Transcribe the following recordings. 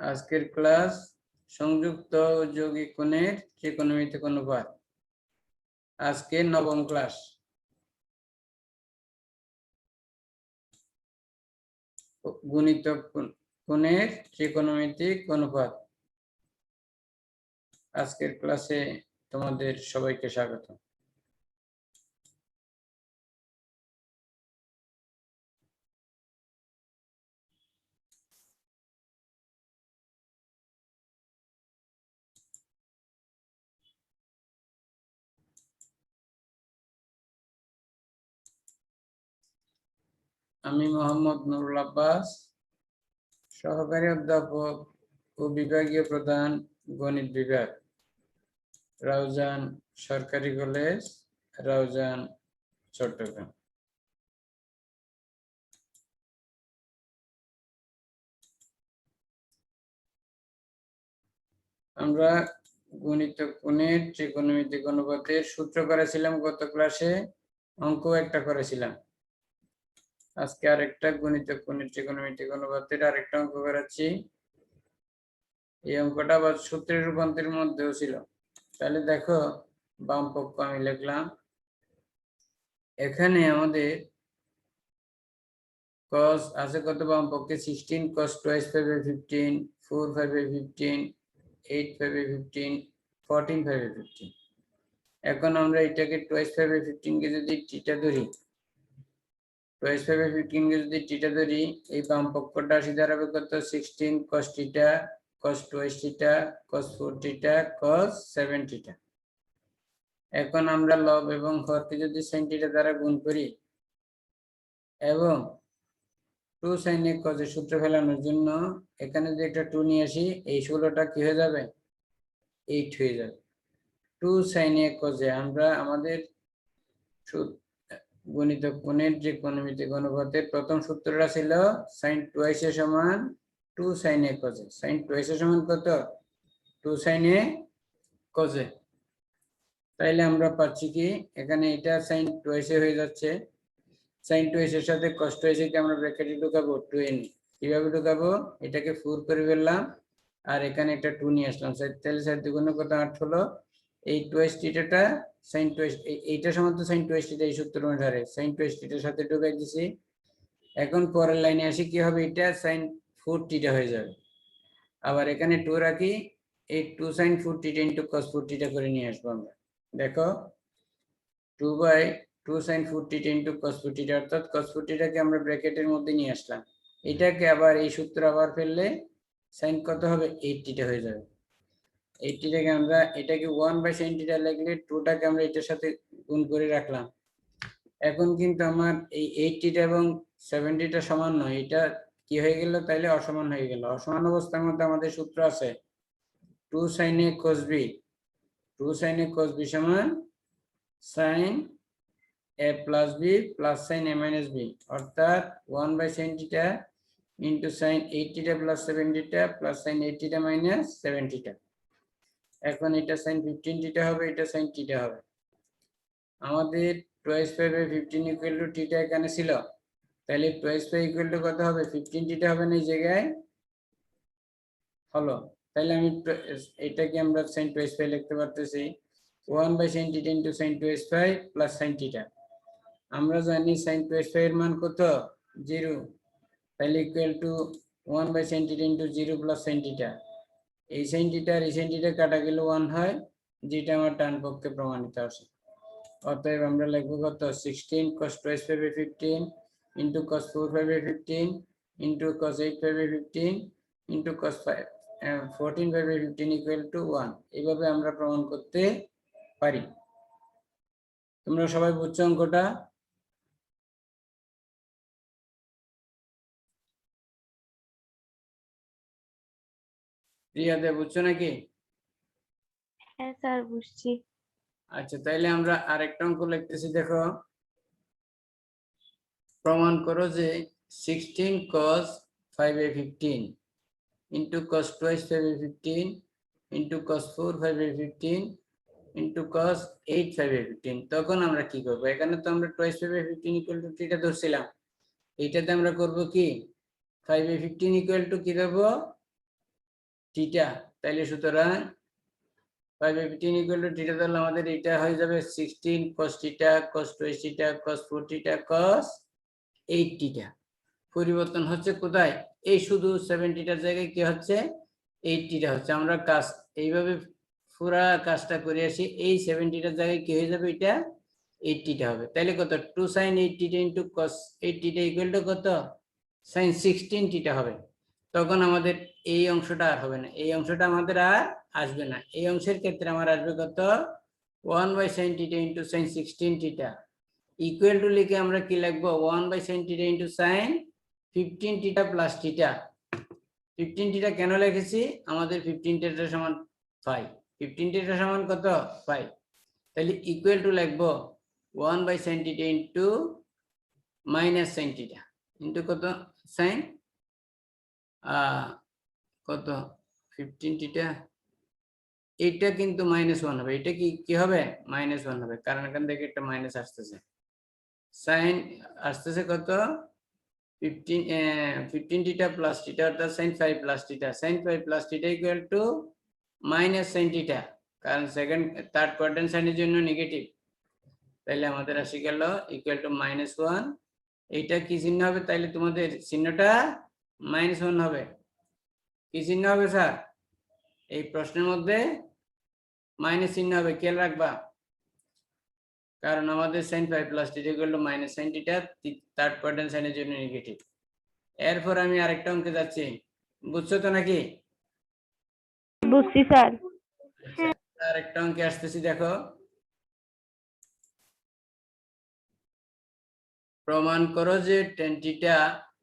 আজকের ক্লাস সংযুক্ত ও যৌগিক কোণের ত্রিকোণমিতিক অনুপাত। আজকে নবম ক্লাস। গুণিতক কোণের ত্রিকোণমিতিক অনুপাত। আজকের ক্লাসে তোমাদের সবাইকে স্বাগত। আমি মোহাম্মদ নুরুল আব্বাস, সহকারী অধ্যাপক ও বিভাগীয় প্রধান, গণিত বিভাগ, রাউজান সরকারি কলেজ, রাউজান, চট্টগ্রাম। আমরা গুণিতক কোণের ত্রিকোণমিতিক অনুপাতের সূত্র করেছিলাম গত ক্লাসে, অঙ্ক একটা করেছিলাম। আজকে আরেকটা গুণিতক কোণের ত্রিকোণমিতিক অনুপাতের আরেকটা অঙ্ক করাচ্ছি। এই অঙ্কটা আবার সূত্রের রূপান্তরের মধ্যেও ছিল। তাহলে দেখো, বাম পক্ষ আমি লিখলাম। এখানে আমাদের cos আছে কত বাম পক্ষে 16, cos twice 5 by 15, 4 5 by 15, 8 5 by 15, 14 5 by 15। এখন আমরা এটাকে twice 5 by 15 কে যদি থিটা ধরি, twice 5 by 15 কে যদি থিটা ধরি, এই বাম পক্ষটা আসি দাঁড়াবে কত 16 cos theta, cos twice theta, cos 4 theta, cos 7 theta. এখন আমরা লব এবং হরকে যদি sin থিটা দ্বারা গুণ করি এবং 2 sin a cos এর সূত্র ফেলানোর জন্য এখানে যদি একটা 2 নিয়ে আসি, এই 16টা কি হয়ে যাবে 8 হয়ে যাবে। 2 sin a cos এ আমরা আমাদের গুণিতক কোণের ত্রিকোণমিতিক অনুপাতের প্রথম সূত্রটা ছিল sin twice a সমান 2 sin a cos A. sin twice a সমান কত 2 sin a cos এ। তাইলে আমরা পাচ্ছি কি এখানে এটা sin twice a হয়ে যাচ্ছে। sin twice এর সাথে cos twice কে আমরা ব্র্যাকেটে ঢুকাবো 2n। কিভাবে ঢুকাবো, এটাকে 4 করে ফেললাম আর এখানে একটা 2 নিয়ে আসলাম। তাহলে 4 দুগুণে কত 8 হলো। এই twice থিটাটা sin twice এইটা সমান তো sin twice থিটা, এই সূত্র অনুসারে sin twice থিটার সাথে ঢুকাই দিছি। এখন পরের লাইনে আসি, কি হবে এটা sin 4 থিটা হয়ে যাবে। আবার এখানে 2 রাখি, এই 2 sin 4 theta into cos 4 theta করে নিয়ে আসবো আমরা। দেখো 2 sin 4 theta into cos 4 theta, অর্থাৎ cos 4 থিটাকে আমরা ব্র্যাকেটের মধ্যে নিয়ে আসলাম। এটাকে আবার এই সূত্র আবার ফেললে sin কত হবে 8 থিটা হয়ে যাবে। 8 থিটাকে আমরা এটাকে 1 বাই sin থিটা লিখলে 2টাকে আমরা এটার সাথে গুণ করে রাখলাম। এখন কিন্তু আমার এই 8 থিটা এবং 7 থিটা সমান নয়, এটা কি হয়ে গেল তাইলে অসমান হয়ে গেল। অসমান অবস্থার মধ্যে আমাদের সূত্র আছে 2 sin a cos b, 2 sin a cos b সমান sin a plus b plus sin a minus b, অর্থাৎ 1 by sin theta into sin 8 theta plus 7 theta plus sin 8 theta minus 7 theta। এখন এটা sin 15 theta হবে, এটা sin theta হবে। আমাদের twice 5 by 15 equal to theta এখানে ছিল, তাহলে twice 5 equal to কত হবে 15 theta হবে না এই জায়গায় হলো। তাহলে আমি এটাকে আমরা sin twice 5 লিখতে পারতেছি 1 by sin theta into sin twice 5 plus sin theta। আমরা জানি sin twice 5 এর মান কত 0, তাহলে equal to 1 by sin theta into 0 plus sin theta। এই sin theta আর এই sin theta কাটা গেলে 1 হয়, যেটা আমার ডান পক্ষে প্রমাণিত আছে। অতএব আমরা লিখব কত 16 cos twice 5 by 15 into cos 4 5 by 15 into cos 8 5 by 15 into cos 14 5 by 15 equal to 1। এইভাবে আমরা প্রমাণ করতে পারি। তোমরা সবাই বুঝছো অঙ্কটা? রিয়াদে বুঝছো নাকি? হ্যাঁ স্যার বুঝছি। আচ্ছা, তাইলে আমরা আরেকটা অঙ্ক লিখতেছি। দেখো, প্রমাণ করো যে 16 cos 5 by 15 into cos twice 5 by 15 into cos 4 5 by 15 into cos 8 5 by 15। তখন আমরা কি করব, এখানে তো আমরা twice 5 by 15 equal to theta ধরছিলাম, এইটাতে আমরা করব কি 5 by 15 equal to কি দেব থিটা, তাইলে সুতরাং 5/15 ইকুয়াল টু থিটা, তাহলে আমাদের এটা হয়ে যাবে 16 cos theta cos 2 theta cos 4 theta cos 8 theta. পরিবর্তন হচ্ছে কোথায়? এই শুধু 7 থিটার জায়গায় কি হচ্ছে? 8 থিটা হচ্ছে। আমরা কাজ এইভাবে পুরা কাজটা করে আসি, এই 7 থিটার জায়গায় কি হয়ে যাবে? এটা 8 থিটা হবে। তাহলে কত? 2 sin 8 theta into cos 8 theta equal to কত? sin 16 থিটা হবে। তখন আমাদের এই অংশটা আর হবে না, এই অংশটা আমাদের আর আসবে না। এই অংশের ক্ষেত্রে আমার আসবে কত? 1/sin theta into sin 16 theta equal to লিখে আমরা কি লিখবো? 1/sin theta into sin 15 theta plus theta. 15 theta কেন লিখেছি? আমাদের 15 থিটা সমান 5। 15 থিটা সমান কত? 5। তাহলে ইকুয়াল টু লিখবো 1/sin theta into minus sin theta into কত? sin কত? 15 থিটা, এটা কিন্তু -1 হবে। এটা কি হবে? -1 হবে, কারণ এখান থেকে একটা মাইনাস আসতেছে। sin আসতেছে কত? 15 থিটা প্লাস থিটা, অর্থাৎ sin 5 plus theta. sin 5 plus theta equal two minus sin theta, কারণ থার্ড কোয়াড্রেন্ট সাইনের জন্য নেগেটিভ। তাহলে আমাদের আসি গেল ইকুয়াল টু -1। এইটা কি চিহ্ন হবে? তাইলে তোমাদের চিহ্নটা -1 হবে। কি চিহ্ন হবে স্যার? এই প্রশ্নের মধ্যে মাইনাস চিহ্ন হবে, খেয়াল রাখবা, কারণ আমাদের sin 5 plus theta equal two minus sin theta, third quadrant সাইনের জন্য নেগেটিভ। এরপর আমি আরেকটা অঙ্কে যাচ্ছি, বুঝছো তো নাকি? বুঝছি স্যার। আরেকটা অঙ্কে আসতেছি, দেখো। প্রমাণ করো যে tan theta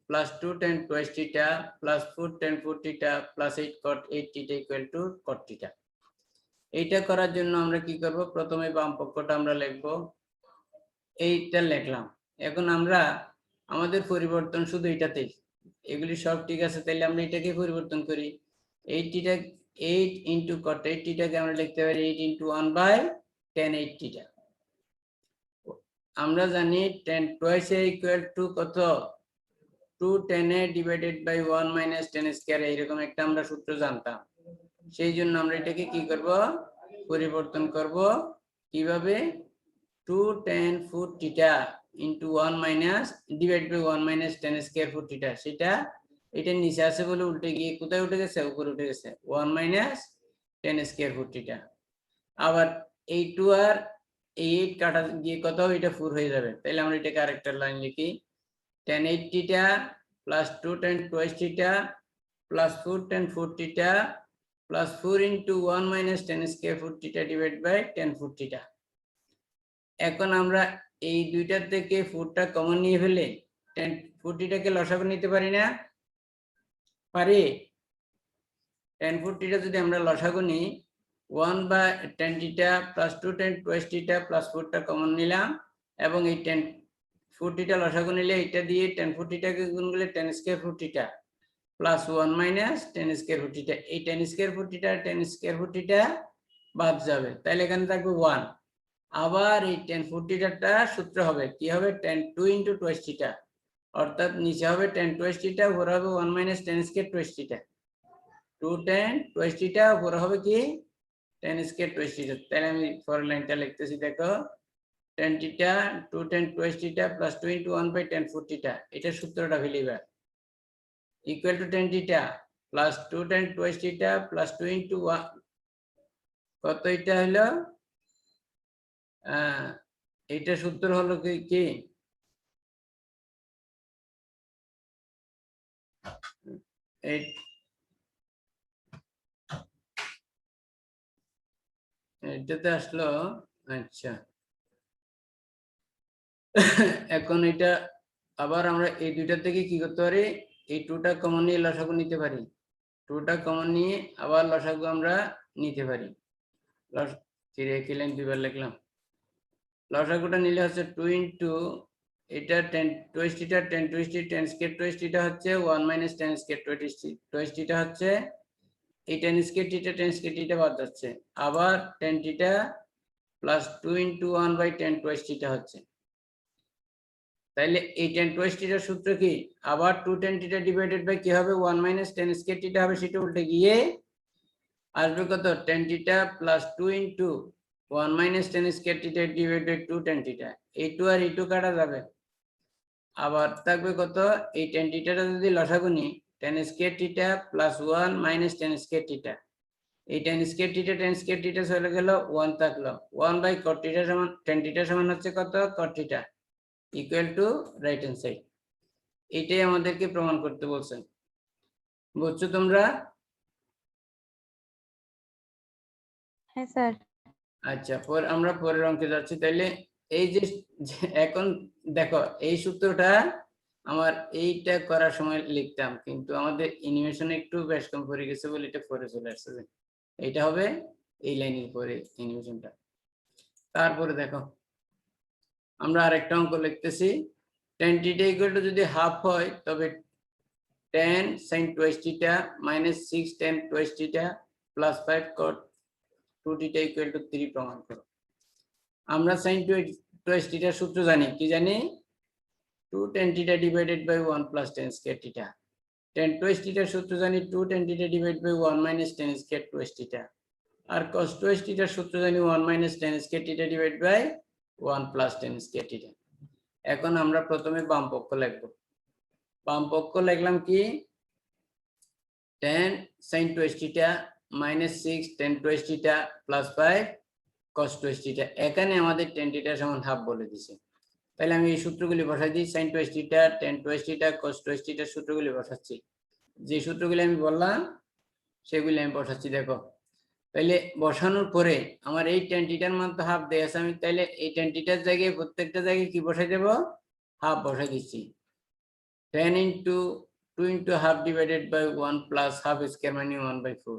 plus 2 tan twice theta plus 4 tan 4 theta plus 8 cot 8 theta equal two cot theta. এইটা করার জন্য আমরা কি করব? প্রথমে বাম পক্ষটা আমরা লিখব, এইটা লিখলাম। এখন আমরা আমাদের পরিবর্তন শুধু এটাতেই, এগুলি সব ঠিক আছে, তাহলে আমরা এটাকে পরিবর্তন করি। 8 থিটা 8 ইনটু cot 8 থিটাকে আমরা লিখতে পারি 8 ইনটু 1/tan 8 থিটা। আমরা জানি tan twice a equal to কত? 2 tan a divided by 1 minus tan square, এইরকম একটা আমরা সূত্র জানতাম। সেই জন্য আমরা এটাকে কি করব? পরিবর্তন করব। কিভাবে? 2 tan 4 theta into 1 minus divide by 1 minus tan square 4 theta, সেটা এটা নিচে আছে বলে উল্টে গিয়ে কোথায় উঠে গেছে? উপরে উঠে গেছে, 1 মাইনাস tan স্কয়ার 4 থিটা। আবার এই 2 আর এই 8 কাটা গিয়ে কত হবে? এটা 4 হয়ে যাবে। তাহলে আমরা এটাকে আরেকটা লাইন লিখি, tan 8 theta plus 2 tan twice theta plus 4 tan 4 theta plus 4 into 1 minus tan square 4 theta divide by tan 4 theta. এখন আমরা এই দুইটার থেকে 4টা কমন নিয়ে ফেলে tan 4 থিটাকে লসাগু নিতে পারি না? পারি। tan 4 থিটা যদি আমরা লসাগু নিই, 1 বা tan theta plus 2 tan twice theta plus 4টা কমন নিলাম, এবং এই tan 4 থিটা লসাগু নিলে এটা দিয়ে tan 4 থিটাকে গুণ করলে tan square 4 theta plus 1 minus tan square 4 theta. এই tan square 4 theta tan square 4 theta বাদ যাবে, তাহলে এখানে থাকবে 1। আবার এই tan 4 থিটাটা সূত্র হবে কি হবে? tan 2 ইনটু twice থিটা, অর্থাৎ নিচে হবে tan twice থিটা, উপরে হবে 1 minus tan square twice theta. 2 tan twice theta, উপরে হবে কি? tan square twice theta. তাহলে আমি পরের লাইনটা লিখতেছি, দেখো, tan theta 2 tan twice theta plus 2 into 1 by tan 4 theta, এটা সূত্রটা ফেলিবা, equal to tan theta plus 2 tan twice theta plus 2 into 1, কত এটা হলো? এইটা সূত্র হলো কি? এটাতে আসলো। আচ্ছা, এখন এটা আবার আমরা এই দুইটা থেকে কি করতে পারি? এই 2টা কমন নিয়ে লসাগু নিতে পারি। 2টা কমন নিয়ে আবার লসাগু আমরা নিতে পারি। কি লাইন দুইবার লিখলাম। লসাগুটা নিলে হচ্ছে 2 ইনটু এটা tan twice theta tan twice theta tan square twice theta হচ্ছে 1 minus tan square twice theta হচ্ছে এই tan square theta tan square theta বাদ যাচ্ছে, আবার tan theta plus 2 into 1 by tan twice theta হচ্ছে। তাইলে এই tan twice থিটার সূত্র কি? আবার 2 tan থিটা ডিভাইডেড বাই কি হবে? 1 মাইনাস tan স্কয়ার থিটা হবে, সেটা উল্টে গিয়ে আসবে কত tan theta plus 2 into 1 minus tan square theta divide by 2 tan theta, এই 2 আর এই 2 কাটা যাবে, আবার থাকবে কত এই tan থিটাটা যদি লসাগু নিই tan square theta plus 1 minus tan square theta, এই tan স্কয়ার থিটা চলে গেল 1 থাকলো 1 বাই cot থিটা সমান tan থিটা সমান হচ্ছে কত cot theta equal two right hand side. এটাই আমাদেরকে প্রমাণ করতে বলছেন, বুঝছো তোমরা? হ্যাঁ স্যার। আচ্ছা, আমরা পরের অঙ্কে যাচ্ছি। তাইলে এই যে এখন দেখো এই সূত্রটা আমার এইটা করার সময় লিখতাম, কিন্তু আমাদের অ্যানিমেশনে একটু বেশ কম পড়ে গেছে বলে এটা পরে চলে আসছে। এইটা হবে এই লাইনের পরে অ্যানিমেশনটা। তারপরে দেখো আমরা আরেকটা অঙ্ক লিখতেছি, tan থিটা ইকুয়াল টু যদি হাফ হয় তবে tan sin twice theta minus 6 tan twice theta plus 5 cot 2 theta equal to 3 প্রমাণ করো। আমরা sin twice theta সূত্র জানি, কি জানি 2 tan theta divided by 1 plus tan square theta, tan twice theta সূত্র জানি 2 tan theta divided by 1 minus tan square twice theta, R cos twice theta সূত্র জানি 1 minus tan square theta divided by 1 plus tan square theta। এখন আমরা প্রথমে বাম পক্ষ লিখব, বাম পক্ষ লিখলাম কি tan sin twice theta minus 6 tan twice theta plus 5 cos twice theta, এখানে আমাদের tan theta সমান হাফ বলে দিয়েছে। তাহলে আমি এই সূত্রগুলি বসাই দিই, sin twice theta tan twice theta cos twice theta সূত্রগুলি বসাচ্ছি, যে সূত্রগুলি আমি বললাম সেগুলি আমি বসাচ্ছি। দেখো তাহলে বসানোর পরে আমার এই tan theta এর মান তো হাফ দেয়া আছে, আমি তাহলে এই tan theta এর জায়গায় প্রত্যেকটা জায়গায় কি বসাই দেব, হাফ বসাই দিচ্ছি। tan into 2 into half divided by 1 plus half square মানে 1 by 4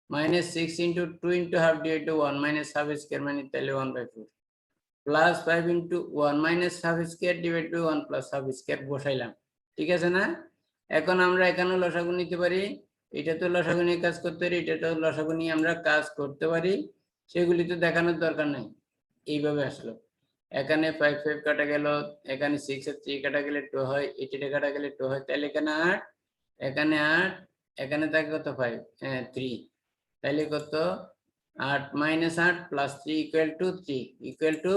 minus 6 into 2 into half divided by 1 minus half square মানে তাহলে 1 by 4 plus 5 into 1 minus half square divided by 1 plus half square বসাইলাম, ঠিক আছে না? এখন আমরা এখানে লসাগু নিতে পারি, এটা তো লসাগু নিয়ে কাজ করতে পারি, এটা তো লসাগু নিয়ে আমরা কাজ করতে পারি, সেগুলি তো দেখানোর দরকার নাই। এইভাবে আসলো, এখানে 5 5 কাটা গেল, এখানে 6 আর 3 কাটা গেলে 2 হয়, 80 কাটা গেলে 2 হয়, তাহলে এখানে 8, এখানে 8, এখানে থাকে কত 5 3, তাহলে কত 8 minus 8 plus 3 equal to 3 equal to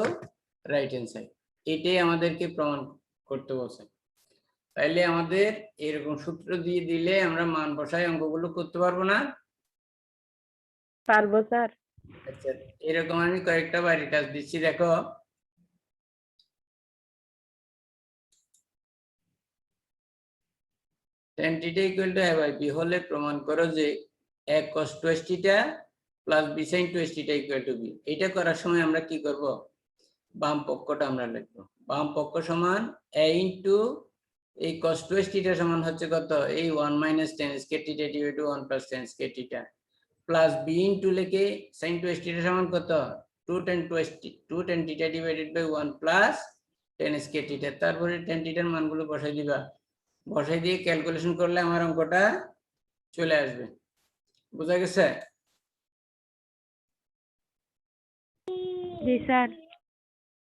right hand side. এটাই আমাদেরকে প্রমাণ করতে বলছে। তাইলে আমাদের এরকম সূত্র দিয়ে দিলে আমরা মান বসাই অঙ্কগুলো করতে পারবো না? পারবো স্যার। আচ্ছা, এরকম আমি কয়েকটা বাড়ির কাজ দিচ্ছি, দেখো tan theta equal to a by b হলে প্রমাণ করো যে a cos twice theta plus b sin twice theta equal to b। এটা করার সময় আমরা কি করব, বাম পক্ষটা আমরা লিখব, বাম পক্ষ সমান a into এই cos twice theta সমান হচ্ছে কত এই 1 minus tan square theta divided by 1 plus tan square theta plus b into লিখে sin twice theta সমান কত 2 tan theta divided by 1 plus tan square theta, তারপরে tan theta এর মানগুলো বসাই দিবা, বসাই দিয়ে ক্যালকুলেশন করলে আমার অঙ্কটা চলে আসবে। বুঝা গেছে? জি স্যার।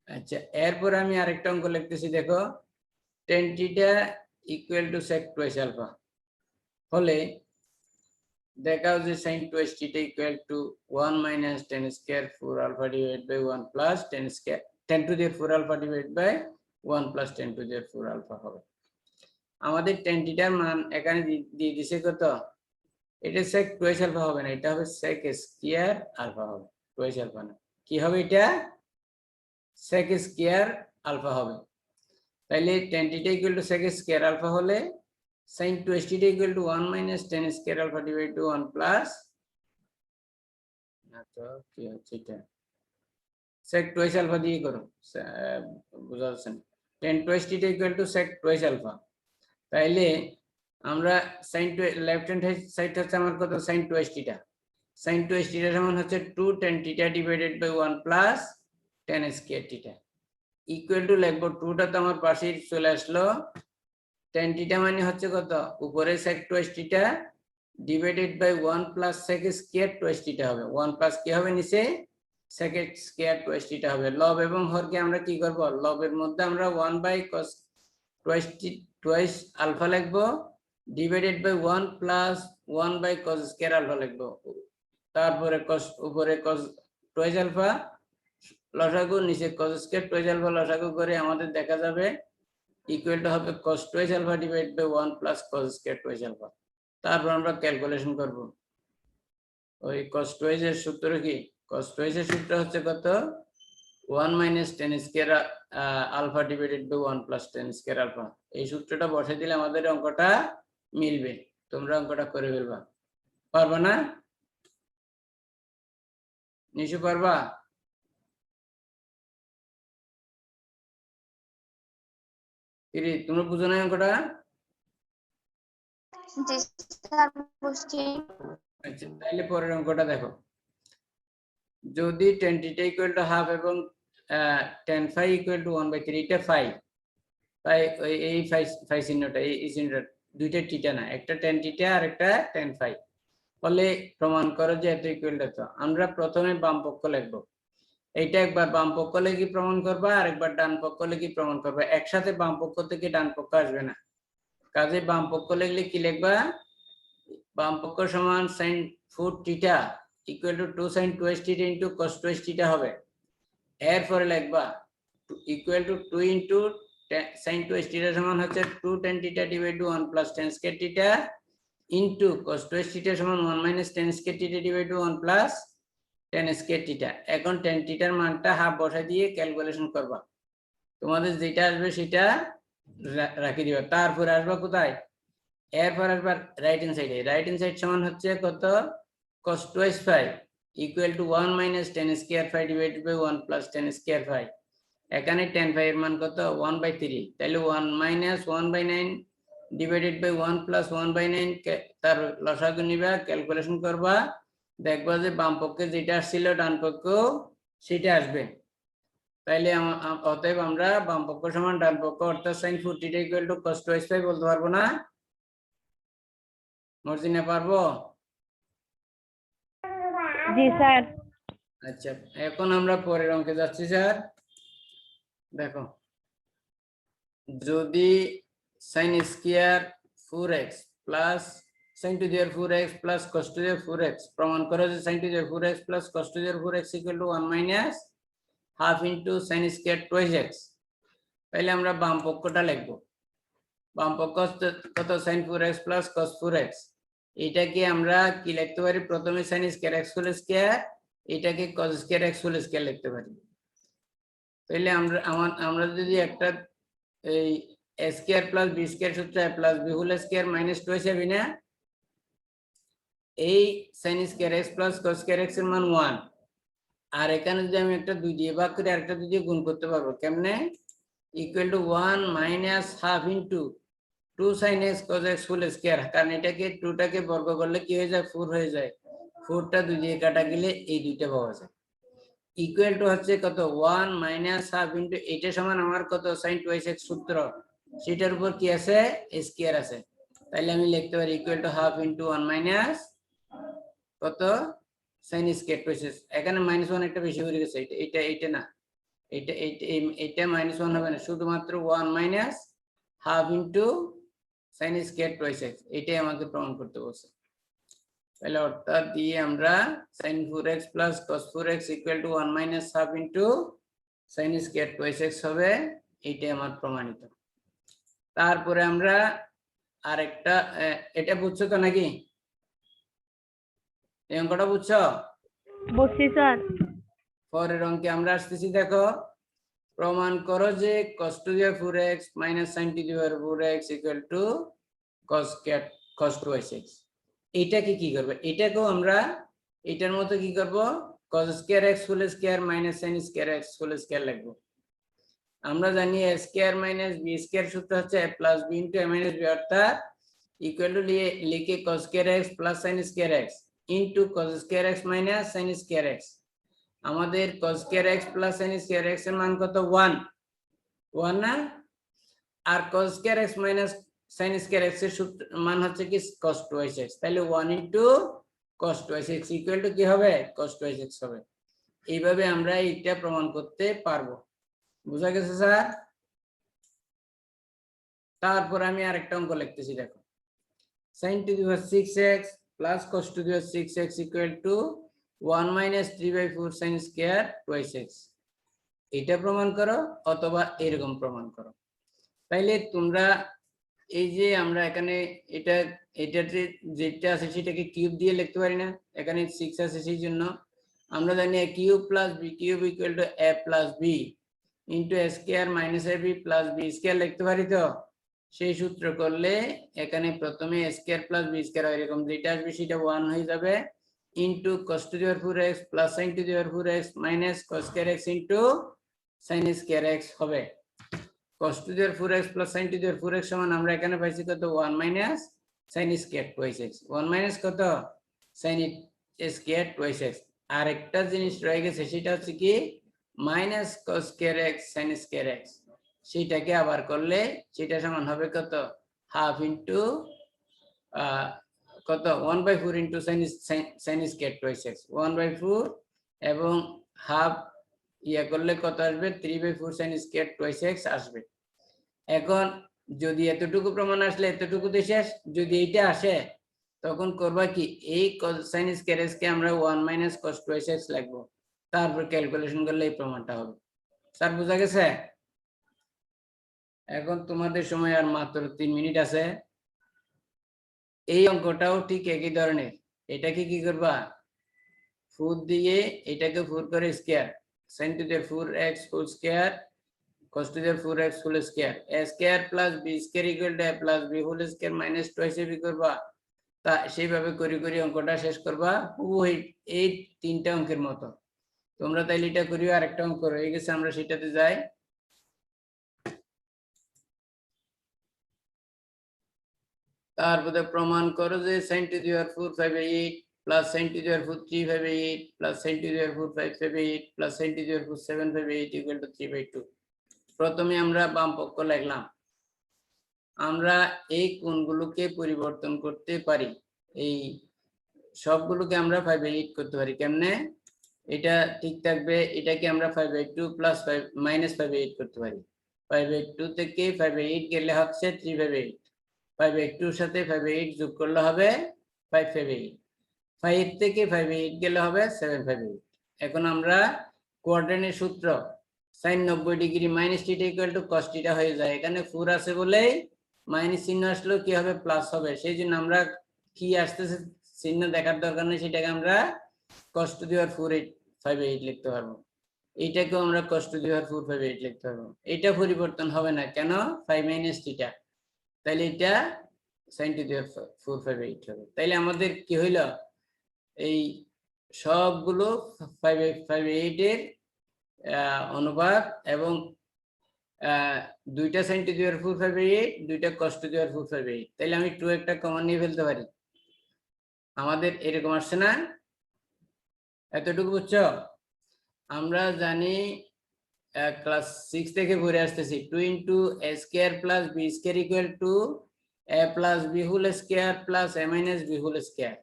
আচ্ছা, এরপর আমি আরেকটা অঙ্ক লিখতেছি, দেখো tan theta equal to sec twice alpha হলে দেখাও যে sin twice theta equal to 1 minus tan square 4 alpha divided by 1 plus tan square 10 to the 4 alpha divided by 1 plus 10 to the 4 alpha হবে। আমাদের tan theta এর মান এখানে দিয়ে দিছে কত, এটা sec twice alpha হবে না, এটা হবে sec square alpha হবে, twice alpha না, কি হবে এটা sec square alpha হবে। তাইলে tan theta equal to sec square alpha হলে sin twice theta equal to 1 minus tan square alpha divided by 1 plus তো কি হচ্ছে এটা sec twice alpha দিয়ে করো, বুঝা যাচ্ছে না, tan twice theta equal to sec twice alpha। তাইলে আমরা sin লেফট হ্যান্ড সাইড হচ্ছে আমার কত sin twice theta, sin twice theta সমান হচ্ছে 2 tan theta divided by 1 plus tan square theta equal to লিখবো 2 টা তো আমার পাশে চলে আসলো, tan theta মানে হচ্ছে কত উপরে sec twice theta divided by 1 plus sec square twice theta হবে, 1 plus কি হবে নিচে sec square twice theta হবে। লব এবং হরকে আমরা কি করব, লবের মধ্যে আমরা 1 by cos twice alpha লিখবো divided by 1 plus 1 by cos square alpha লিখবো, তারপরে cos উপরে cos টুয়াইস আলফা লসাগু, নিচে cos স্কয়ার টুয়াইস আলফা লসাগু করে আমাদের দেখা যাবে ইকুয়াল টু হবে cos twice alpha divide by 1 plus cos square twice alpha. তারপর আমরা ক্যালকুলেশন করব ওই cos টুয়াইস এর সূত্র কি, cos টুয়াইস এর সূত্র হচ্ছে কত 1 minus tan square alpha divided by 1 plus tan square alpha. এই সূত্রটা বসে দিলে আমাদের অঙ্কটা মিলবে। তোমরা অঙ্কটা করে ফেলবা, পারবা না? নিশু পারবা? কিরে তোমরা বুঝো না অঙ্কটা? জি স্যার বুঝছি। আচ্ছা তাহলে পরের অঙ্কটা দেখো, যদি tan theta equal to half এবং tan ফাই ইকুয়াল টু 1/3, এটা ফাই ফাই এই ফাই চিহ্নটা এই চিহ্নটা দুইটা থিটা না, একটা tan থিটা আর একটা tan ফাই, বলে প্রমাণ করো যে এত ইকুয়াল টু। আমরা প্রথমে বাম পক্ষ লিখবো, এইটা একবার বাম পক্ষ লিখে প্রমাণ করবা আর একবার ডান পক্ষ লিখে প্রমাণ করবা, একসাথে বাম পক্ষ থেকে ডান পক্ষ আসবে না। কাজে বাম পক্ষ লিখলে কি লিখবা, বাম পক্ষ সমান sin 4 theta equal to 2 sin 2s theta into cos 2s theta হবে। এরপরে লিখবা equal to 2 into sin 2s theta সমান হচ্ছে 2 tan theta divide by 1 plus tan square theta into cos 2s theta সমান 1 minus tan square theta divide by 1 plus tan square theta. এখন tan থিটার মানটা half বসাই দিয়ে ক্যালকুলেশন করবা, তোমাদের যেটা আসবে সেটা রাখি দিবা। তারপরে আসবা কোথায়, এরপর আসবার রাইট হ্যান্ড সাইডে, রাইট হ্যান্ড সাইড সমান হচ্ছে কত cos twice phi equal to 1 minus tan square phi divided by 1 plus tan square phi. এখানে tan ফাই এর মান কত 1/3, তাহলে 1 মাইনাস 1/9 ডিভাইডেড বাই 1 প্লাস 1/9, তার লসাগু নিবা, ক্যালকুলেশন করবা, দেখবা যে বাম পক্ষে যেটা আসছিল ডান পক্ষ সেটা আসবে। তাইলে অতএব আমরা বাম পক্ষ সমান ডান পক্ষ অর্থাৎ sin 4 theta equal to cos twice phi বলতে পারবো না? মর্জিনা পারবো? জি স্যার। আচ্ছা এখন আমরা পরের অঙ্কে যাচ্ছি স্যার। দেখো যদি sin square 4x plus sin to the power 4x plus cos to the power 4x প্রমাণ করো যে sin to the power 4x plus cos to the power 4x equal to 1 minus half into sin square twice x। তাহলে আমরা বাম পক্ষটা লিখব, বাম পক্ষ কত sin 4x plus cos 4x, এটাকে আমরা কি লিখতে পারি, প্রথমে sin square x whole square, এটাকে cos square x whole square লিখতে পারি। তাহলে আমরা যদি একটা এই a square plus b square সূত্র a plus b whole square minus 2 হবে না, এই sin square x plus cos square x এর মান 1, আর এখানে যদি আমি একটা 2 দিয়ে ভাগ করি আরেকটা 2 দিয়ে গুণ করতে পারবো কেমনে, equal to 1 minus half into 2 sin x cos x whole square, কারণ এটাকে 2 টাকে বর্গ করলে কি হয়ে যায় 4 হয়ে যায়, 4টা 2 দিয়ে কাটা গেলে এই দুইটা পাওয়া যায়। ইকুয়াল টু হচ্ছে কত 1 মাইনাস হাফ ইনটু, এটা সমান আমার কত sin 2x সূত্র, সেটার উপর কি আছে স্কয়ার আছে, তাহলে আমি লিখতে পারি equal to half into 1 minus কত sin স্কয়ার 2x। এখানে -1 একটা বেশি হয়ে গেছে, এটা না, এটা -1 হবে না, শুধুমাত্র 1 minus half into sin square 2x, এটাই আমাকে প্রমাণ করতে বলছে। তাহলে অর্থাৎ দিয়ে আমরা sin 4x plus cos 4x equal to 1 minus half into sin square 2x হবে, এইটাই আমার প্রমাণিত। তারপরে আমরা আরেকটা, এটা বুঝছো তো নাকি, এই অঙ্কটা বুঝছো? বুঝছি স্যার। পরের অঙ্কে আমরা আসতেছি, দেখো প্রমাণ করো যে cos to the 4x minus sin to the 4x equal to cos 2x। এইটাকে কি করবে, এটাকেও আমরা এটার মতো কি করব, cos square x whole square minus sin square x whole square লিখব। আমরা জানি a square minus b square সূত্র হচ্ছে a plus b into a minus b, অর্থাৎ ইকুয়াল টু লিখে cos square x plus sin square x into cos square x minus sin square x। আমাদের cos square x plus sin square x এর মান কত 1 না, আর cos square x minus sin square x এর মান হচ্ছে কি cos 2x, তাহলে 1 into cos 2x equal to কি হবে cos 2x হবে। এইভাবে আমরা এটা প্রমাণ করতে পারবো, বুঝা গেছে স্যার? তারপর আমি আরেকটা অঙ্ক লিখতেছি, দেখো sin to the power 6x plus cos to the power 6x equal to 1 minus 3/4 sin square twice x, এটা প্রমাণ করো অথবা এরকম প্রমাণ করো। তাইলে তোমরা এই যে আমরা এখানে এটাতে যেটা আছে সেটাকে কিউব দিয়ে লিখতে পারি না, এখানে 6 আছে সেই জন্য আমরা জানি a cube plus b cube equal to a plus b into a square minus ab plus b square লিখতে পারি। তো সেই সূত্র করলে এখানে প্রথমে a square plus b square হয়, এরকম যেটা আসবে সেটা 1 হয়ে যাবে into cos to the power 4x plus sin to the power 4x minus cos square x into sin square x হবে। cos to the 4x plus sin to the 4x সমান আমরা এখানে পাইছি কত 1 minus sin square twice x, 1 minus কত sin square twice x। আর একটা জিনিস রয়ে গেছে সেটা হচ্ছে কি minus cos square x sin square x, সেটাকে আবার করলে সেটা সমান হবে কত হাফ ইনটু কত 1/4 into sin square twice x, 1/4 এবং হাফ ইয়া করলে কত আসবে 3/4 sin square twice x আসবে। এখন যদি এতটুকু প্রমাণ আসলে এতটুকুতে শেষ, যদি এইটা আসে তখন করবা কি এই sin square x কে আমরা 1 minus cos twice x লিখবো, তারপর ক্যালকুলেশন করলে এই প্রমাণটা হবে। স্যার বুঝা গেছে? এখন তোমাদের সময় আর মাত্র 3 মিনিট আছে। এই অঙ্কটাও ঠিক একই ধরনের, এটাকে কি করবা 4 দিয়ে এটাকে 4 করে square sin to the 4x whole square cos to the 4x whole square a square plus b square equal to a plus b whole square minus twice ab করবা। তা সেইভাবে করে করে অঙ্কটা শেষ করবা ওই এই তিনটা অঙ্কের মতো। তোমরা তাইলে এটা করিও, আরেকটা অঙ্ক রয়ে গেছে আমরা সেটাতে যাই। তারপরে প্রমাণ করো যে sin to the power 4 5/8 plus sin to the power 4 3/8 plus sin to the power 4 5/8 plus sin to the power 4 7/8 equal to 3/2। প্রথমে আমরা বাম পক্ষ লিখলাম, আমরা এই কোণগুলোকে পরিবর্তন করতে পারি, এই সবগুলোকে আমরা 5/8 করতে পারি। কেমনে? এটা ঠিক থাকবে, এটাকে আমরা 5/2 প্লাস 5 মাইনাস 5/8 করতে পারি। 5/2 থেকে 5/8 গেলে হচ্ছে 3/8, 5/2 এর সাথে 5/8 যোগ করলে হবে 5/8, 5 থেকে 5/8 গেলে হবে 7/8। এখন আমরা কোয়াড্রেন্টের সূত্র sin 90 degree minus theta equal to cos theta হয়ে যায়, এখানে 4 আছে বলে মাইনাস চিহ্ন আসলেও কি হবে প্লাস হবে, সেই জন্য আমরা কি আসতেছে চিহ্ন দেখার দরকার নেই, সেটাকে আমরা cos টু দি পাওয়ার 4 5/8 লিখতে পারবো, এইটাকেও আমরা cos টু দি পাওয়ার 4 5/8 লিখতে পারবো। এটা পরিবর্তন হবে না, কেন 5 মাইনাস থিটা, তাহলে এটা sin টু দি পাওয়ার 4 5/8 হবে। তাইলে আমাদের কি হইল এই সবগুলো 5/8 এর অনুপাত এবং দুইটা sin টু দি পাওয়ার 4 5/8 দুইটা cos টু দি পাওয়ার 4 5/8, তাহলে আমি 2 একটা কমন নিয়ে ফেলতে পারি। আমাদের এরকম আসছে না? এতটুকু বুঝছো? আমরা জানি ক্লাস 6 থেকে পড়ে আসতেছি 2 into a square plus b square equal to a plus b whole square plus a minus b whole square,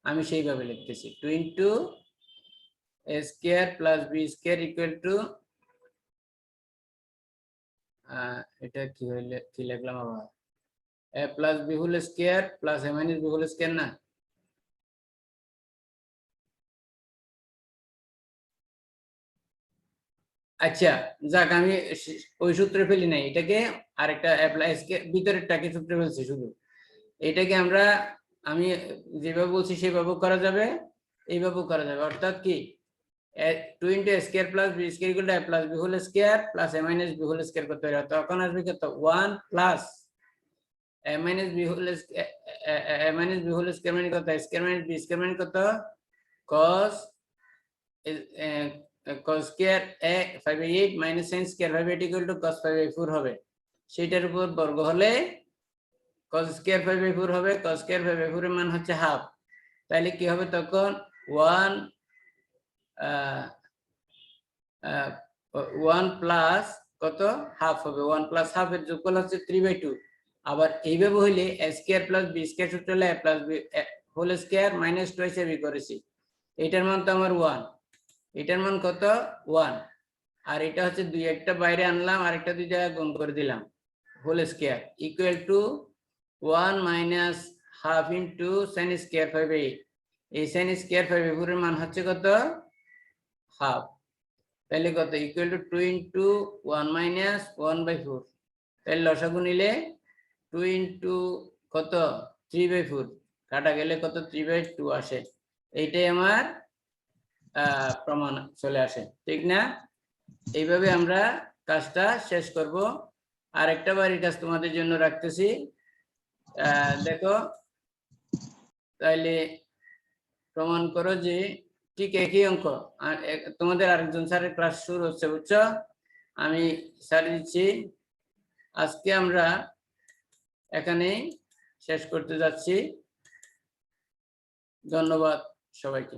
আমি সেইভাবে লিখতেছি 2 into a square plus b square equal to এটা কি হইলে কি লিখলাম আবার a plus b whole square plus a minus b whole square না? আচ্ছা যাক, আমি ওই সূত্রে ফেলি নাই, এটাকে আরেকটা অ্যাপ্লাই ভিতরেরটাকে সূত্রে ফেলছি শুধু। এটাকে আমরা আমি যেভাবে বলছি সেভাবে করা যাবে, এইভাবেও করা যাবে, অর্থাৎ কি 2 into a square plus b square equal to a plus b whole square plus a minus b whole square করতে পারি, তখন আসবে কত 1 plus a minus b whole square মানে কত square minus b square মানে কত cos cos square a 5/8 minus sin square 5/8 equal to cos 5/4 হবে, সেটার উপর বর্গ হলে cos square 5/4 হবে, cos square 5/4 এর মান হচ্ছে হাফ, তাহলে কি হবে তখন 1 প্লাস কত হাফ হবে, 1 প্লাস হাফ এর যোগফল হচ্ছে 3/2। আবার এইভাবে হইলে a square plus b square সূত্র হলে a plus b whole square minus twice ab করেছি, এটার মান তো আমার 1, এটার মান কত 1, আর এটা হচ্ছে 2 একটা বাইরে আনলাম আর একটা 2 জায়গায় গুণ করে দিলাম, whole square equal to 1 minus half into sin square 5/8, a sin square 5/4 এর মান হচ্ছে কত হাফ তাহলে কত ইকুয়াল টু 2 ইনটু 1 মাইনাস 1/4 তাহলে লসাগু নিলে 2 ইনটু কত 3/4 কাটা গেলে কত 3/2 আসে এইটাই আমার প্রমাণ চলে আসে ঠিক না এইভাবে আমরা কাজটা শেষ করব আরেকটা বাড়ির কাজ তোমাদের জন্য রাখতেছি দেখো তাইলে প্রমাণ করো যে ঠিক একই অঙ্ক তোমাদের আরেকজন স্যারের ক্লাস শুরু হচ্ছে বুঝছো আমি স্যার দিচ্ছি আজকে আমরা এখানে শেষ করতে যাচ্ছি ধন্যবাদ সবাইকে